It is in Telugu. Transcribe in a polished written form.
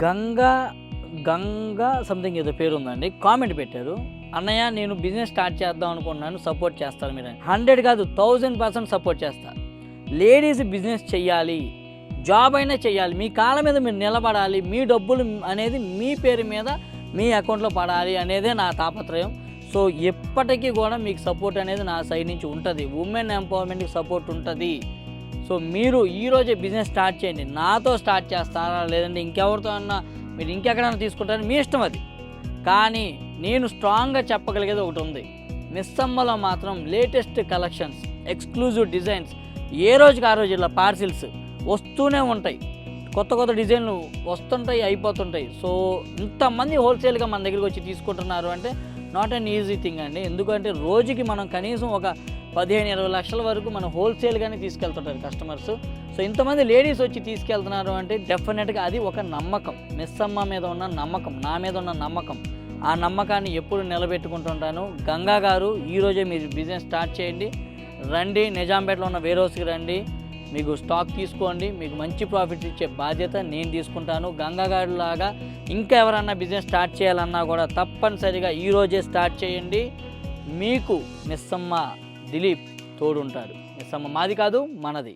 గంగా గంగా సంథింగ్ ఏదో పేరు ఉందండి, కామెంట్ పెట్టారు. అన్నయ్య నేను బిజినెస్ స్టార్ట్ చేద్దాం అనుకున్నాను, సపోర్ట్ చేస్తారు మీరు? 100 కాదు 1000% సపోర్ట్ చేస్తా. లేడీస్ బిజినెస్ చెయ్యాలి, జాబ్ అయినా చెయ్యాలి, మీ కాళ్ళ మీద మీరు నిలబడాలి, మీ డబ్బులు అనేది మీ పేరు మీద మీ అకౌంట్లో పడాలి అనేదే నా తాపత్రయం. సో ఎప్పటికీ కూడా మీకు సపోర్ట్ అనేది నా సైడ్ నుంచి ఉంటుంది, ఉమెన్ ఎంపవర్మెంట్కి సపోర్ట్ ఉంటుంది. సో మీరు ఈరోజే బిజినెస్ స్టార్ట్ చేయండి. నాతో స్టార్ట్ చేస్తారా లేదంటే ఇంకెవరితో అన్నా మీరు ఇంకెక్కడైనా తీసుకుంటారని మీ ఇష్టం అది. కానీ నేను స్ట్రాంగ్గా చెప్పగలిగేది ఒకటి ఉంది, మిస్సమ్మలో మాత్రం లేటెస్ట్ కలెక్షన్స్, ఎక్స్క్లూజివ్ డిజైన్స్ ఏ రోజుకి ఆ రోజు ఇలా పార్సిల్స్ వస్తూనే ఉంటాయి, కొత్త కొత్త డిజైన్లు వస్తుంటాయి, అయిపోతుంటాయి. సో ఇంతమంది హోల్సేల్గా మన దగ్గరికి వచ్చి తీసుకుంటున్నారు అంటే నాట్ అన్ ఈజీ థింగ్ అండి. ఎందుకంటే రోజుకి మనం కనీసం ఒక 15-20 లక్షల వరకు మనం హోల్సేల్గానే తీసుకెళ్తుంటారు కస్టమర్స్. సో ఇంతమంది లేడీస్ వచ్చి తీసుకెళ్తున్నారు అంటే డెఫినెట్గా అది ఒక నమ్మకం, మిస్సమ్మ మీద ఉన్న నమ్మకం, నా మీద ఉన్న నమ్మకం. ఆ నమ్మకాన్ని ఎప్పుడు నిలబెట్టుకుంటుంటాను. గంగా గారు ఈరోజే మీరు బిజినెస్ స్టార్ట్ చేయండి, రండి, నిజాంపేటలో ఉన్న వేర్ హౌస్కి రండి, మీకు స్టాక్ తీసుకోండి, మీకు మంచి ప్రాఫిట్స్ ఇచ్చే బాధ్యత నేను తీసుకుంటాను. గంగా గారు లాగా ఇంకా ఎవరన్నా బిజినెస్ స్టార్ట్ చేయాలన్నా కూడా తప్పనిసరిగా ఈరోజే స్టార్ట్ చేయండి. మీకు మిస్సమ్మ దిలీప్ తోడుంటాడు. మిస్సమ్మ మాది కాదు, మనది.